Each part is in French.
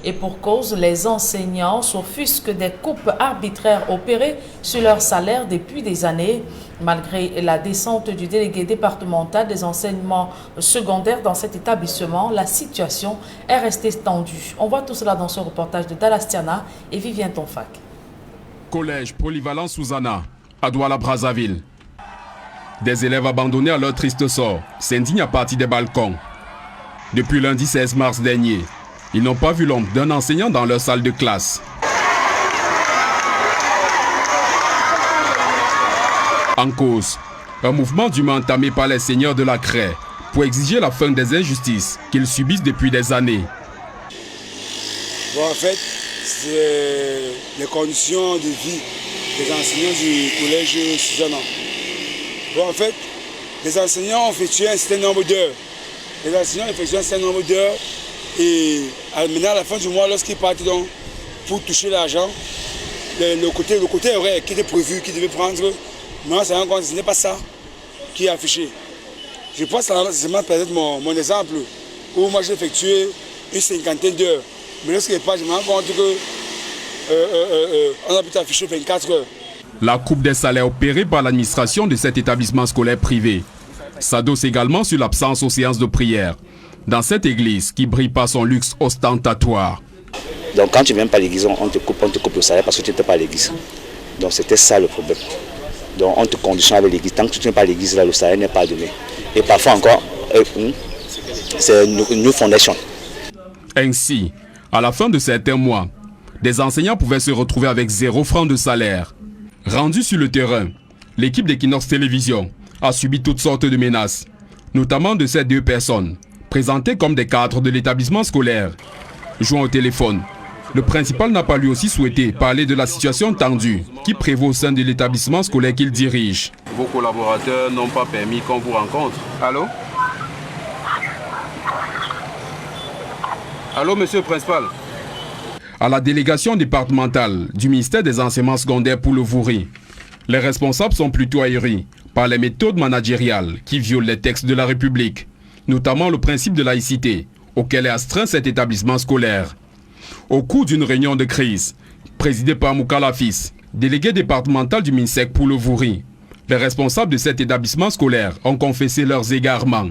Et pour cause, les enseignants s'offusquent des coupes arbitraires opérées sur leur salaire depuis des années. Malgré la descente du délégué départemental des enseignements secondaires dans cet établissement, la situation est restée tendue. On voit tout cela dans ce reportage de Dalastiana et Vivien Tonfac. Collège polyvalent Susanna, à Douala-Brazzaville. Des élèves abandonnés à leur triste sort s'indignent à partir des balcons. Depuis lundi 16 mars dernier, ils n'ont pas vu l'ombre d'un enseignant dans leur salle de classe. En cause, un mouvement d'humains entamé par les seigneurs de la craie pour exiger la fin des injustices qu'ils subissent depuis des années. Bon, en fait, c'est les conditions de vie des enseignants du collège Susanna. Bon, en fait, les enseignants ont effectué un certain nombre d'heures. Les enseignants ont effectué un certain nombre d'heures et maintenant, à la fin du mois, lorsqu'ils partent donc pour toucher l'argent, le côté horaire qui était prévu, qui devait prendre, mais on s'est rendu compte que ce n'est pas ça qui est affiché. Je pense que c'est peut-être mon exemple où moi j'ai effectué une cinquantaine d'heures. Mais lorsque je passe, je me rends compte qu'on a pu afficher 24 heures. La coupe des salaires opérée par l'administration de cet établissement scolaire privé s'adosse également sur l'absence aux séances de prière dans cette église qui brille par son luxe ostentatoire. Donc quand tu ne viens pas à l'église, on te coupe le salaire parce que tu n'étais pas à l'église. Donc c'était ça le problème. Donc on te conditionne avec l'église. Tant que tu n'es pas à l'église, le salaire n'est pas donné. Et parfois encore, c'est une fondation. Ainsi, à la fin de certains mois, des enseignants pouvaient se retrouver avec 0 francs de salaire. Rendu sur le terrain, l'équipe d'Equinox Télévision a subi toutes sortes de menaces, notamment de ces 2 personnes, présentées comme des cadres de l'établissement scolaire. Jouant au téléphone, le principal n'a pas lui aussi souhaité parler de la situation tendue qui prévaut au sein de l'établissement scolaire qu'il dirige. Vos collaborateurs n'ont pas permis qu'on vous rencontre. Allô? Allô, monsieur le principal? À la délégation départementale du ministère des enseignements secondaires pour le Vouri, les responsables sont plutôt ahuris par les méthodes managériales qui violent les textes de la République, notamment le principe de laïcité auquel est astreint cet établissement scolaire. Au cours d'une réunion de crise, présidée par Moukala Fils, délégué départemental du MINSEC pour le Vouri, les responsables de cet établissement scolaire ont confessé leurs égarements.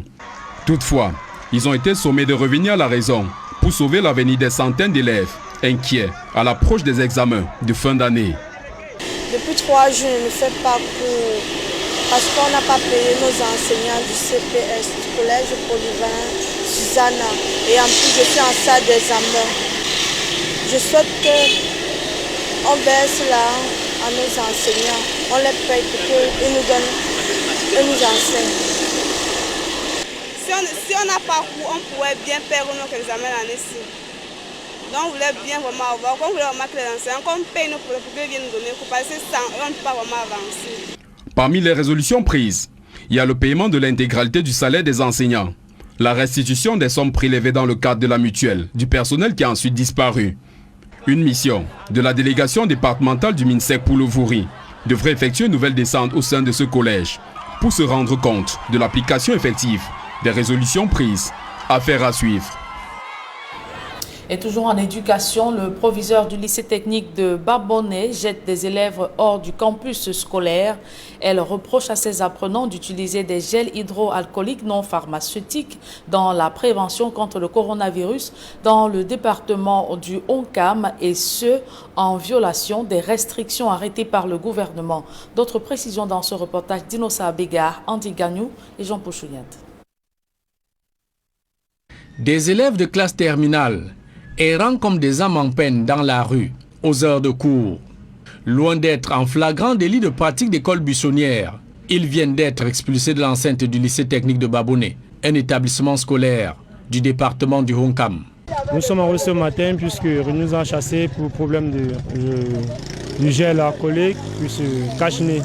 Toutefois, ils ont été sommés de revenir à la raison pour sauver l'avenir des centaines d'élèves inquiets à l'approche des examens de fin d'année. Depuis 3 jours, je ne fais pas cours parce qu'on n'a pas payé nos enseignants du CPS, du collège polyvalent Susanna. Et en plus, je suis en salle d'examen. Je souhaite qu'on verse là à nos enseignants. On les paye pour qu'ils nous donnent et nous enseignent. Si on n'a pas cours, on pourrait bien perdre nos examens l'année-ci. Donc, on voulait bien vraiment avoir, on voulait vraiment que les enseignants, qu'on paye nos problèmes pour qu'ils viennent nous donner cours, parce que sans eux, on ne peut pas vraiment avancer. Parmi les résolutions prises, il y a le paiement de l'intégralité du salaire des enseignants, la restitution des sommes prélevées dans le cadre de la mutuelle du personnel qui a ensuite disparu. Une mission de la délégation départementale du MINSEC pour le Vouri devrait effectuer une nouvelle descente au sein de ce collège pour se rendre compte de l'application effective des résolutions prises. Affaire à suivre. Et toujours en éducation, le proviseur du lycée technique de Babonnet jette des élèves hors du campus scolaire. Elle reproche à ses apprenants d'utiliser des gels hydroalcooliques non pharmaceutiques dans la prévention contre le coronavirus dans le département du Honkam et ce, en violation des restrictions arrêtées par le gouvernement. D'autres précisions dans ce reportage d'Inosa Bégar, Andy Gagnou et Jean Pouchouyant. Des élèves de classe terminale errant comme des âmes en peine dans la rue, aux heures de cours. Loin d'être en flagrant délit de pratique d'école buissonnière, ils viennent d'être expulsés de l'enceinte du lycée technique de Babonnet, un établissement scolaire du département du Honkam. Nous sommes en rue ce matin puisque nous ont chassés pour problème du gel alcoolique puis ce cache-nez.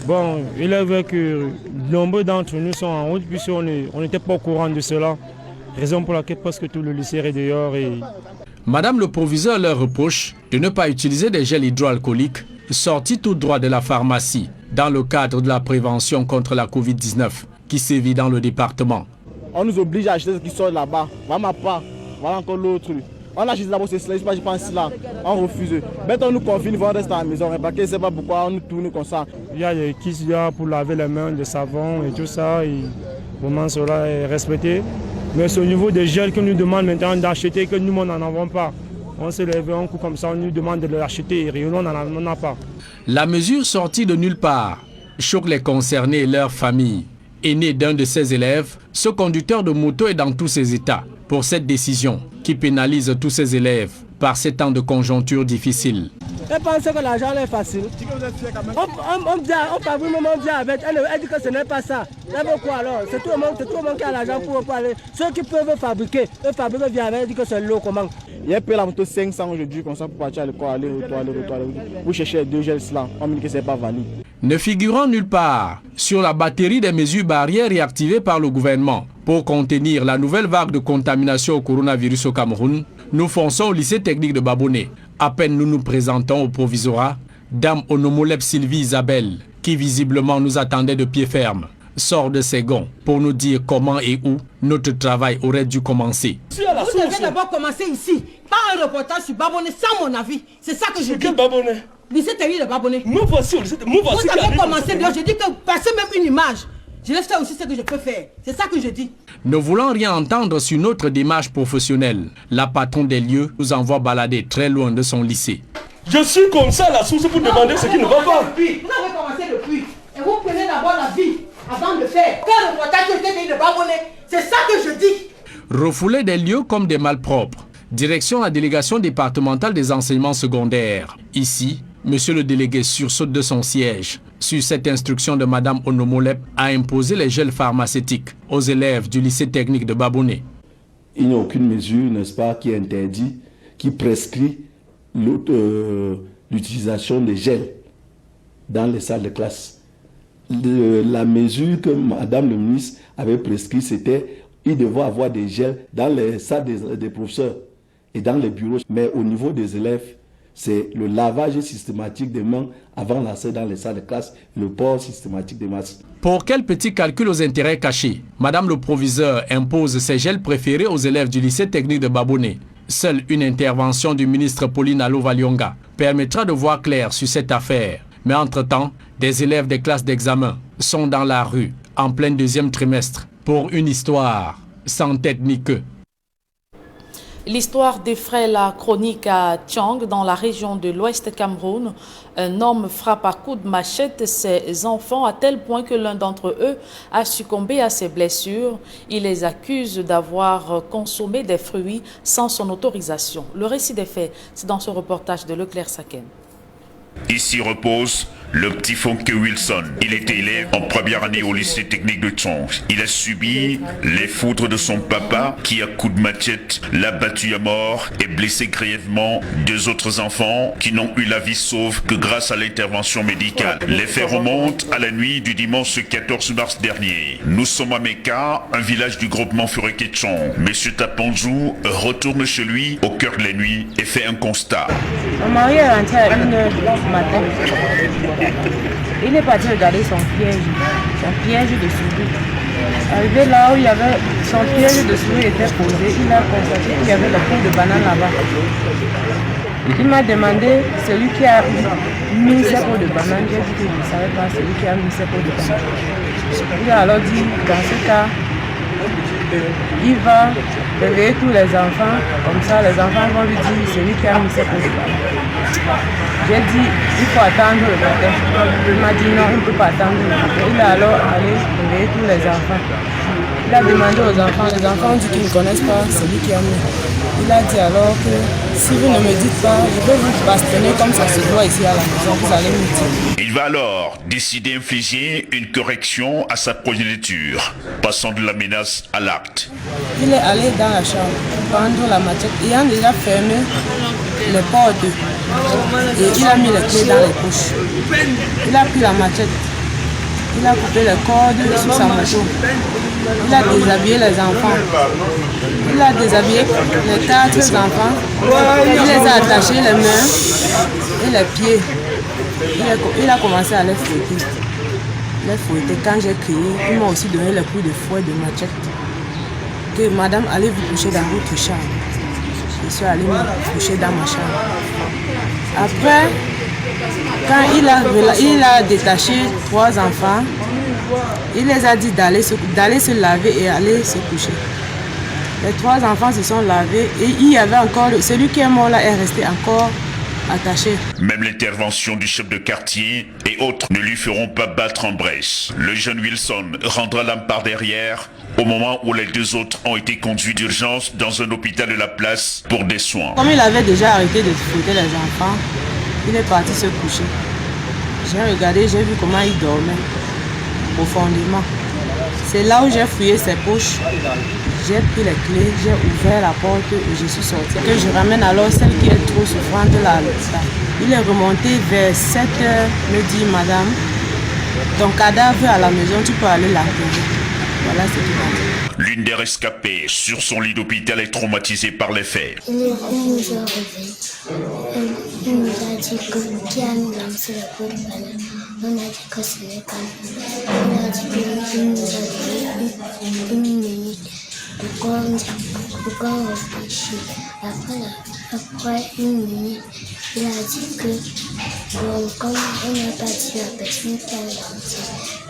Bon, il est vrai que nombreux d'entre nous sont en route puisqu'on n'était pas au courant de cela. Raison pour laquelle presque tout le lycée est dehors. Madame le proviseur leur reproche de ne pas utiliser des gels hydroalcooliques sortis tout droit de la pharmacie dans le cadre de la prévention contre la Covid-19 qui sévit dans le département. On nous oblige à acheter ce qui sort là-bas. Voilà pas. Voilà encore l'autre. On a juste d'abord ce cela, je pense là, on refuse. Maintenant on nous confine, on reste à la maison, parce que je ne sais pas pourquoi on nous tourne comme ça. Il y a des kits pour laver les mains, des savons et tout ça, et vraiment cela est respecté. Mais c'est au niveau des gels que nous demandent maintenant d'acheter, que nous n'en avons pas. On se lève un coup comme ça, on nous demande de l'acheter et on n'en a pas. La mesure sortie de nulle part choque les concernés et leurs familles. Aîné d'un de ses élèves, ce conducteur de moto est dans tous ses états pour cette décision qui pénalise tous ses élèves par ces temps de conjoncture difficiles. Elle pense que l'argent est facile. On vient avec elle dit que ce n'est pas ça. Elle veut quoi alors? C'est tout le monde qui a l'argent pour aller. Ceux qui peuvent fabriquer, eux fabriquent bien avec, elle dit que c'est l'eau comment. Il y a payé la moto 500 aujourd'hui comme ça pour partir à l'école, aller, retour. Pour chercher 2 gels là, on me dit que c'est pas valide. Ne figurant nulle part sur la batterie des mesures barrières réactivées par le gouvernement pour contenir la nouvelle vague de contamination au coronavirus au Cameroun, nous fonçons au lycée technique de Babonnet. À peine nous nous présentons au provisorat, Dame Onomolep Sylvie Isabelle, qui visiblement nous attendait de pied ferme, sort de ses gonds pour nous dire comment et où notre travail aurait dû commencer. Vous devez d'abord commencer ici, par un reportage sur Babonnet, sans mon avis. C'est ça que je dis. Quel Babonnet? Lycée technique de Babonnet. Nous voici au lycée. Vous avez commencé, je dis que passer même une image. Je laisse faire aussi ce que je peux faire. C'est ça que je dis. Ne voulant rien entendre sur notre démarche professionnelle, la patronne des lieux nous envoie balader très loin de son lycée. Je suis comme ça à la source pour demander ce qui ne va pas. Vous avez commencé depuis. Et vous prenez d'abord la vie avant de faire. Quel reportage de Babonnet? C'est ça que je dis. Refouler des lieux comme des malpropres. Direction la délégation départementale des enseignements secondaires. Ici, monsieur le délégué sursaute de son siège. Sur cette instruction de Madame Onomolep, a imposé les gels pharmaceutiques aux élèves du lycée technique de Babonnet. Il n'y a aucune mesure, n'est-ce pas, qui interdit, qui prescrit l'utilisation des gels dans les salles de classe. La mesure que Madame le ministre avait prescrit, c'était qu'il devait avoir des gels dans les salles des professeurs et dans les bureaux. Mais au niveau des élèves, c'est le lavage systématique des mains avant l'entrée dans les salles de classe, le port systématique des masques. Pour quel petit calcul aux intérêts cachés, Madame le proviseur impose ses gels préférés aux élèves du lycée technique de Babonnet. Seule une intervention du ministre Pauline Alo-Valionga permettra de voir clair sur cette affaire. Mais entre-temps, des élèves des classes d'examen sont dans la rue en plein deuxième trimestre pour une histoire sans tête ni queue. L'histoire défraie la chronique à Tchang, dans la région de l'Ouest Cameroun. Un homme frappe à coups de machette ses enfants à tel point que l'un d'entre eux a succombé à ses blessures. Il les accuse d'avoir consommé des fruits sans son autorisation. Le récit des faits, c'est dans ce reportage de Leclerc Saken. Ici repose le petit Fonke Wilson. Il était élève en première année au lycée technique de Tchang. Il a subi les foudres de son papa qui, à coups de machette, l'a battu à mort et blessé grièvement 2 autres enfants qui n'ont eu la vie sauve que grâce à l'intervention médicale. Les faits remontent à la nuit du dimanche 14 mars dernier. Nous sommes à Meka, un village du groupement Fureke Tchang. Monsieur Tapanjou retourne chez lui au cœur de la nuit et fait un constat. Mon mari est rentré à 1h du matin. Il est parti regarder son piège de souris. Arrivé là où il y avait son piège de souris était posé, il a constaté qu'il y avait le pot de banane là-bas. Il m'a demandé celui qui a mis ses pots de banane. J'ai dit que je ne savais pas celui qui a mis ses pots de banane. Il a alors dit, dans ce cas, il va réveiller tous les enfants, comme ça les enfants vont lui dire celui qui a mis ses pots de banane. J'ai dit, il faut attendre le matin. Il m'a dit non, il ne peut pas attendre le matin. Il a alors allé réveiller tous les enfants. Il a demandé aux enfants, les enfants ont dit qu'ils ne connaissent pas celui qui a mis. Il a dit alors que si vous ne me dites pas, je vais vous bastonner comme ça se doit ici à la maison, vous allez me dire. Il va alors décider d'infliger une correction à sa progéniture, passant de la menace à l'acte. Il est allé dans la chambre, prendre la machette, ayant déjà fermé les portes. Et il a mis les clés dans les poches. Il a pris la machette. Il a coupé les cordes sur sa moto. Il a déshabillé les enfants. Il a déshabillé les 4 enfants. Il les a attachés les mains et les pieds. Il a commencé à les fouetter. Quand j'ai crié, il m'a aussi donné les coups de fouet de machette. Que madame, allez vous coucher dans votre chambre. Je suis allée me coucher dans ma chambre. Après, quand il a détaché 3 enfants, il les a dit d'aller se laver et aller se coucher. Les 3 enfants se sont lavés et il y avait encore, celui qui est mort là est resté encore attaché. Même l'intervention du chef de quartier et autres ne lui feront pas battre en brèche. Le jeune Wilson rendra l'âme par derrière au moment où les 2 autres ont été conduits d'urgence dans un hôpital de la place pour des soins. Comme il avait déjà arrêté de fouetter les enfants, il est parti se coucher. J'ai regardé, j'ai vu comment il dormait profondément. C'est là où j'ai fouillé ses poches. J'ai pris les clés, j'ai ouvert la porte et je suis sortie. Que je ramène alors celle qui est trop souffrante là. Il est remonté vers 7 h, me dit madame, ton cadavre à la maison, tu peux aller l'enterrer. Voilà ce qu'il m'a dit. L'une des rescapées sur son lit d'hôpital est traumatisée par les faits. Il nous a réveillés. Il nous a dit que qui a mis lancé le coup de balle. On a dit que ce n'est pas nous. On a dit qu'il nous a donné une minute. Pourquoi on réfléchit? Après une minute, il a dit que bon, comme on n'a pas dit la personne qui a lancé,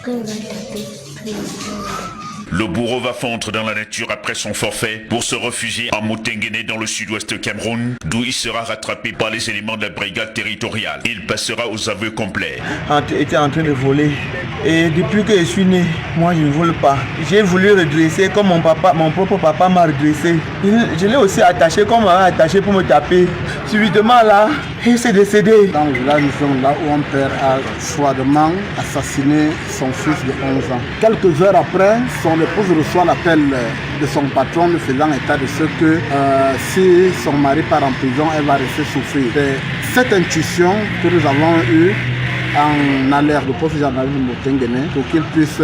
qu'on va taper plus longtemps. Le bourreau va fondre dans la nature après son forfait pour se réfugier à Motengene dans le sud-ouest Cameroun, d'où il sera rattrapé par les éléments de la brigade territoriale. Il passera aux aveux complets. Il était en train de voler et depuis que je suis né, moi je ne vole pas. J'ai voulu redresser comme mon propre papa m'a redressé. Je l'ai aussi attaché comme on m'a attaché pour me taper. Subitement là, il s'est décédé. Dans le village, nous sommes là où un père a froidement assassiné son fils de 11 ans. Quelques heures après, son épouse reçoit l'appel de son patron lui faisant état de ce que si son mari part en prison, elle va rester souffrir. C'est cette intuition que nous avons eue en alerte au poste de gendarmerie Motengene pour qu'il puisse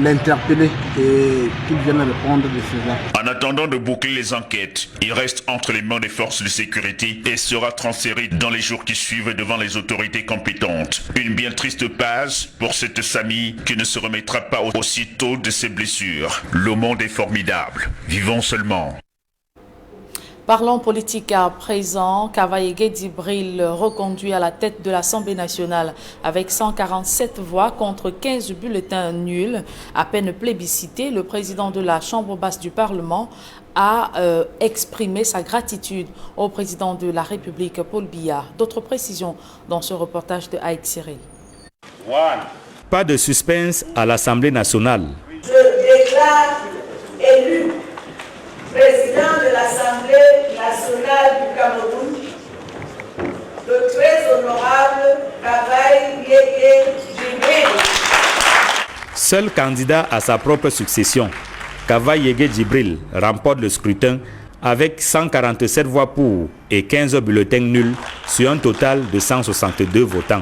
l'interpeller et qu'il vienne répondre de cela. En attendant de boucler les enquêtes, il reste entre les mains des forces de sécurité et sera transféré dans les jours qui suivent devant les autorités compétentes. Une bien triste page pour cette famille qui ne se remettra pas aussitôt de ses blessures. Le monde est formidable. Vivons seulement. Parlons politique à présent. Kavaye Djibril reconduit à la tête de l'Assemblée nationale avec 147 voix contre 15 bulletins nuls. À peine plébiscité, le président de la Chambre basse du Parlement a exprimé sa gratitude au président de la République, Paul Biya. D'autres précisions dans ce reportage de Haït Cyril. Pas de suspense à l'Assemblée nationale. Je déclare élu président de l'Assemblée nationale du Cameroun, le très honorable Kavaye Djibril. Seul candidat à sa propre succession, Kavaye Djibril remporte le scrutin avec 147 voix pour et 15 bulletins nuls sur un total de 162 votants.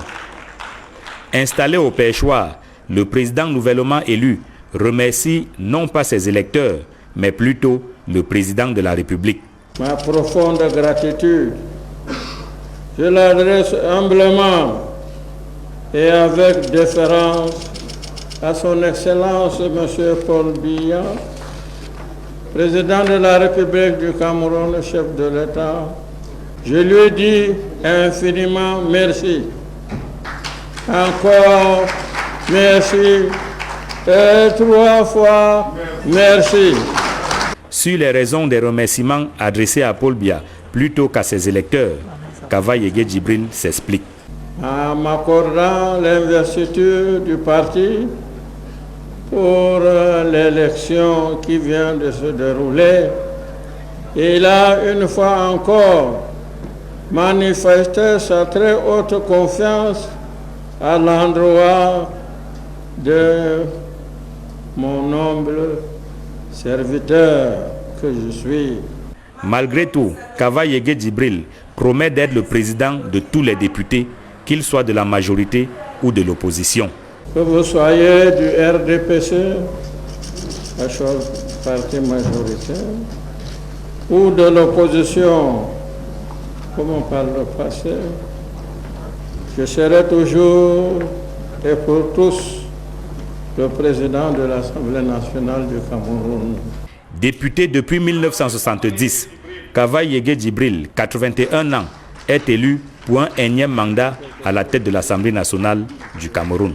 Installé au perchoir, le président nouvellement élu remercie non pas ses électeurs, mais plutôt le président de la République. Ma profonde gratitude, je l'adresse humblement et avec déférence à son Excellence M. Paul Biya, président de la République du Cameroun, chef de l'État. Je lui dis infiniment merci. Encore merci et 3 fois merci. Sur les raisons des remerciements adressés à Paul Biya plutôt qu'à ses électeurs, Kavaye Djibril s'explique. En m'accordant l'investiture du parti pour l'élection qui vient de se dérouler, il a une fois encore manifesté sa très haute confiance à l'endroit de mon humble serviteur que je suis. Malgré tout, Kavaye Djibril promet d'être le président de tous les députés, qu'ils soient de la majorité ou de l'opposition. Que vous soyez du RDPC, la parti majoritaire, ou de l'opposition, comme on parle le passé, je serai toujours et pour tous le président de l'Assemblée nationale du Cameroun. Député depuis 1970, Kavaï Yege Djibril, 81 ans, est élu pour un énième mandat à la tête de l'Assemblée nationale du Cameroun.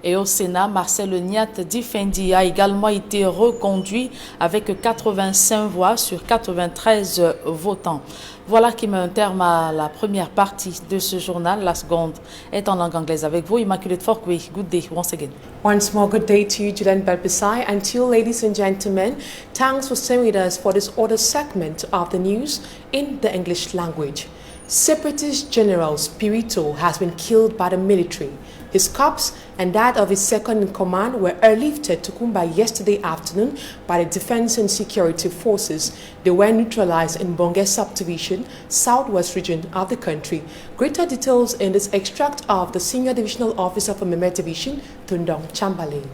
Et au Sénat, Marcel Niat Difendi a également été reconduit avec 85 voix sur 93 votants. Voilà qui met un terme à la première partie de ce journal. La seconde est en langue anglaise avec vous, Immaculate Forkway. Good day once again. Once more, good day to you, Julian Belbisai. And to you, ladies and gentlemen, thanks for staying with us for this other segment of the news in the English language. Separatist General Spirito has been killed by the military. His corpse and that of his second in command were airlifted to Kumba yesterday afternoon by the Defense and Security Forces. They were neutralized in Bonge subdivision, southwest region of the country. Greater details in this extract of the Senior Divisional Officer for Memet Division, Tundong Chamberlain.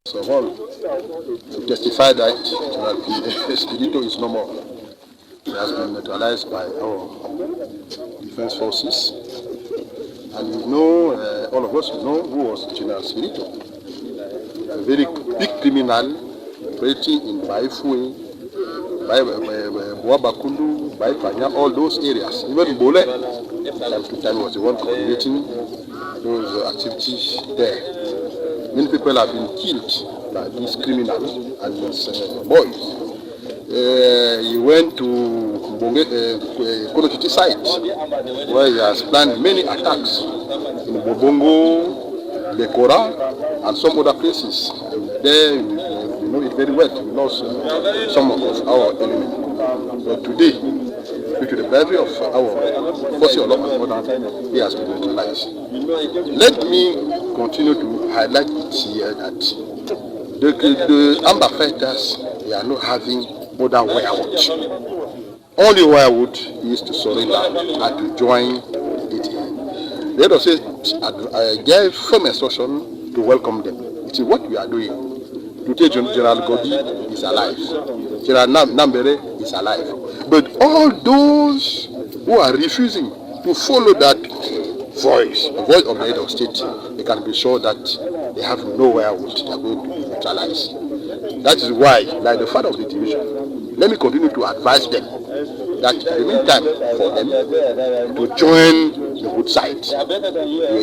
So all to testify that Spirito is no more. He has been neutralized by our defense forces. And you know, all of us know who was General Spirito. A very big criminal operating in Baifue, Boabakundu, Baipanya, all those areas. Even Bole, time to time, was the one coordinating those activities there. Many people have been killed by these criminals and these boys. He went to Kolokiti site where he has planned many attacks in Bobongo, Lekora, and some other places. There, you know it very well. We lost some of our enemies. But today, due to the bravery of our forces of law, he has been neutralized. Let me continue to highlight here that the amber fighters, they are not having other wirewood. Only wirewood is to surrender and to join it. Let us say, I gave firm instruction to welcome them. It is what we are doing. Today, General Godi is alive. General Nambere is alive. But all those who are refusing to follow that voice, the voice of the head of state, they can be sure that they have no wirewood. They are going to be neutralized. That is why, like the father of the division, let me continue to advise them that in the meantime for them to join the good side,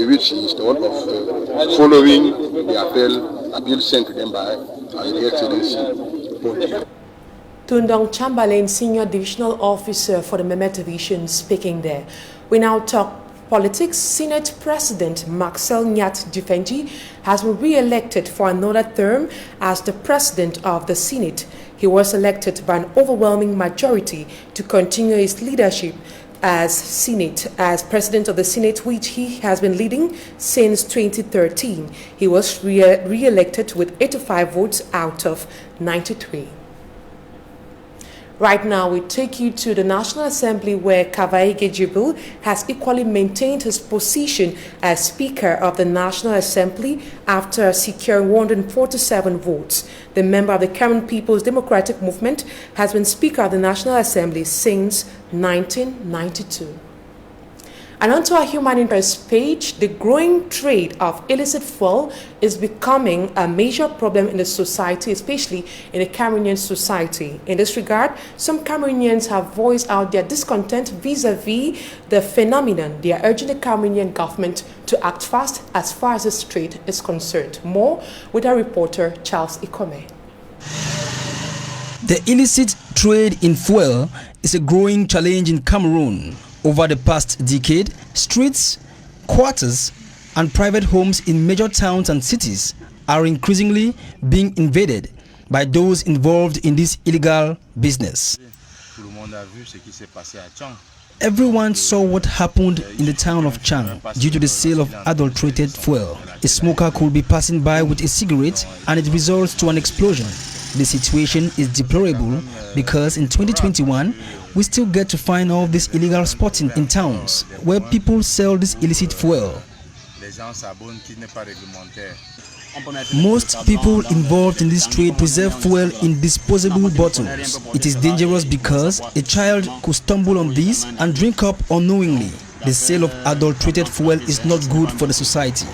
which is the one of following the appeal sent to them by the Excellency. Tundong Chamberlain, Senior Divisional Officer for the Memet Division, speaking there. We now talk politics. Senate President Marcel Niat Difendi has been re-elected for another term as the President of the Senate. He was elected by an overwhelming majority to continue his leadership as President of the Senate, which he has been leading since 2013. He was re-elected with 85 votes out of 93. Right now, we take you to the National Assembly where Kavaï Djibril has equally maintained his position as Speaker of the National Assembly after securing 147 votes. The member of the Cameroon People's Democratic Movement has been Speaker of the National Assembly since 1992. And onto our human interest page, the growing trade of illicit fuel is becoming a major problem in the society, especially in the Cameroonian society. In this regard, some Cameroonians have voiced out their discontent vis-a-vis the phenomenon. They are urging the Cameroonian government to act fast as far as this trade is concerned. More with our reporter, Charles Ikome. The illicit trade in fuel is a growing challenge in Cameroon. Over the past decade, streets, quarters, and private homes in major towns and cities are increasingly being invaded by those involved in this illegal business. Everyone saw what happened in the town of Chang due to the sale of adulterated fuel. A smoker could be passing by with a cigarette and it results to an explosion. The situation is deplorable because in 2021, we still get to find all these illegal spots in towns where people sell this illicit fuel. Most people involved in this trade preserve fuel in disposable bottles. It is dangerous because a child could stumble on this and drink up unknowingly. The sale of adulterated fuel is not good for the society.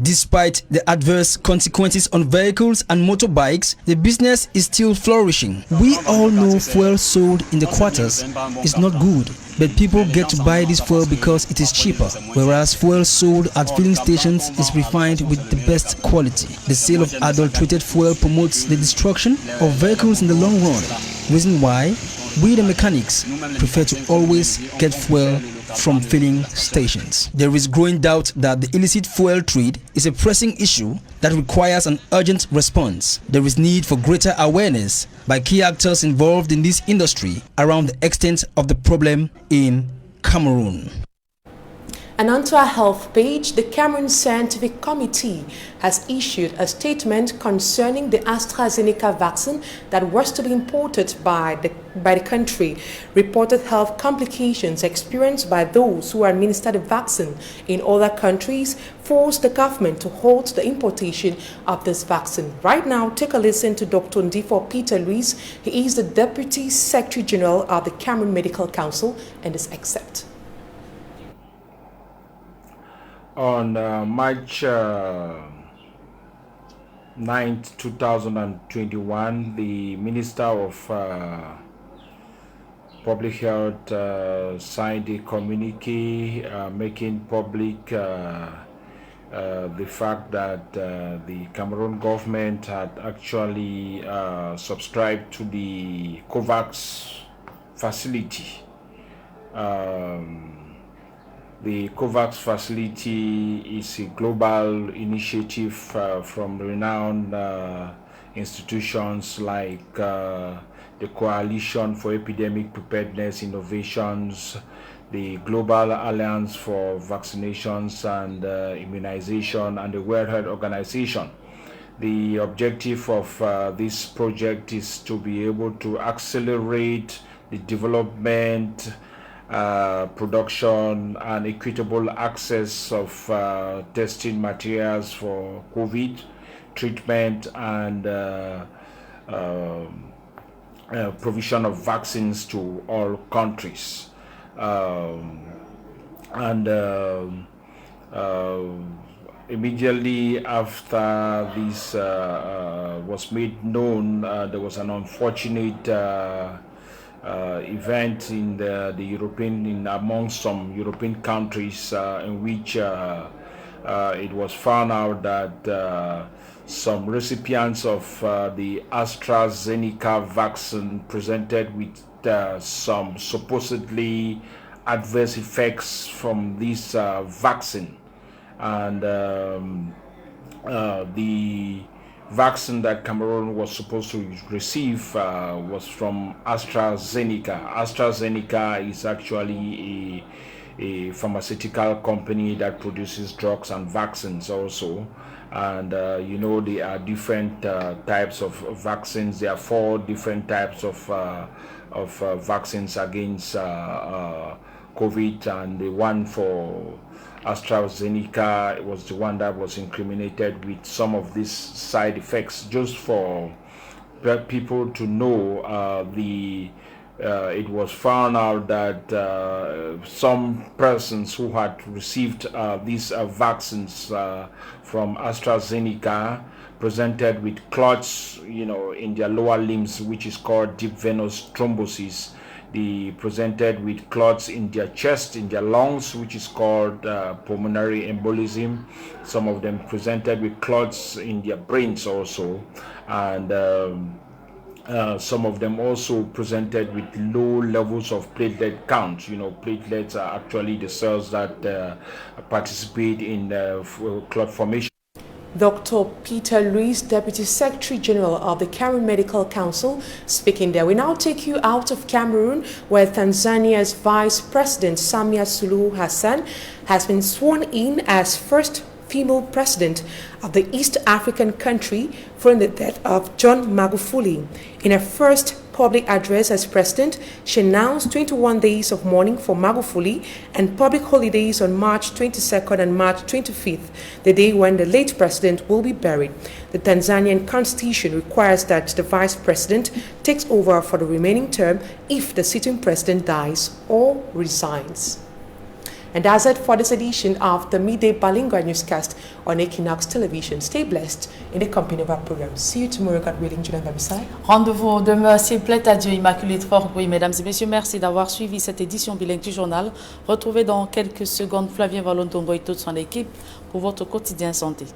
Despite the adverse consequences on vehicles and motorbikes, the business is still flourishing. We all know fuel sold in the quarters is not good, but people get to buy this fuel because it is cheaper, whereas fuel sold at filling stations is refined with the best quality. The sale of adulterated fuel promotes the destruction of vehicles in the long run, reason why we the mechanics prefer to always get fuel from filling stations. There is growing doubt that the illicit fuel trade is a pressing issue that requires an urgent response. There is need for greater awareness by key actors involved in this industry around the extent of the problem in Cameroon. And onto our health page, the Cameroon Scientific Committee has issued a statement concerning the AstraZeneca vaccine that was to be imported by the country. Reported health complications experienced by those who administered the vaccine in other countries forced the government to halt the importation of this vaccine. Right now, take a listen to Dr. Ndifo Peter Louis. He is the Deputy Secretary General of the Cameroon Medical Council, in this excerpt. On March 9, 2021, the Minister of Public Health signed a communique making public the fact that the Cameroon government had actually subscribed to the COVAX facility. The COVAX facility is a global initiative from renowned institutions like the Coalition for Epidemic Preparedness Innovations, the Global Alliance for Vaccinations and Immunization, and the World Health Organization. The objective of this project is to be able to accelerate the development, production and equitable access of testing materials for COVID treatment and provision of vaccines to all countries. Immediately after this was made known, there was an unfortunate event in among some European countries in which it was found out that some recipients of the AstraZeneca vaccine presented with some supposedly adverse effects from this vaccine, and the vaccine that Cameroon was supposed to receive was from AstraZeneca. AstraZeneca is actually a pharmaceutical company that produces drugs and vaccines also. And you know, there are different types of vaccines. There are 4 different types of vaccines against COVID, and the one for AstraZeneca was the one that was incriminated with some of these side effects. Just for people to know, it was found out that some persons who had received these vaccines from AstraZeneca presented with clots, in their lower limbs, which is called deep venous thrombosis. They presented with clots in their chest, in their lungs, which is called pulmonary embolism. Some of them presented with clots in their brains also, and some of them also presented with low levels of platelet count. Platelets are actually the cells that participate in clot formation. Dr. Peter Louis, Deputy Secretary General of the Cameroon Medical Council, speaking there. We now take you out of Cameroon, where Tanzania's Vice President Samia Suluhu Hassan has been sworn in as first female president of the East African country following the death of John Magufuli. In her first public address as president, she announced 21 days of mourning for Magufuli and public holidays on March 22nd and March 25th, the day when the late president will be buried. The Tanzanian constitution requires that the vice president takes over for the remaining term if the sitting president dies or resigns. And that's it for this edition of the Midday Bilingual Newscast on Equinox Television. Stay blessed in the company of our program. See you tomorrow, God willing. Rendez-vous demain, s'il plaît à Dieu, Immaculée de Fort. Oui, mesdames et messieurs, merci d'avoir suivi cette édition bilingue du journal. Retrouvez dans quelques secondes Flavien Valontongo et toute son équipe pour votre quotidien santé.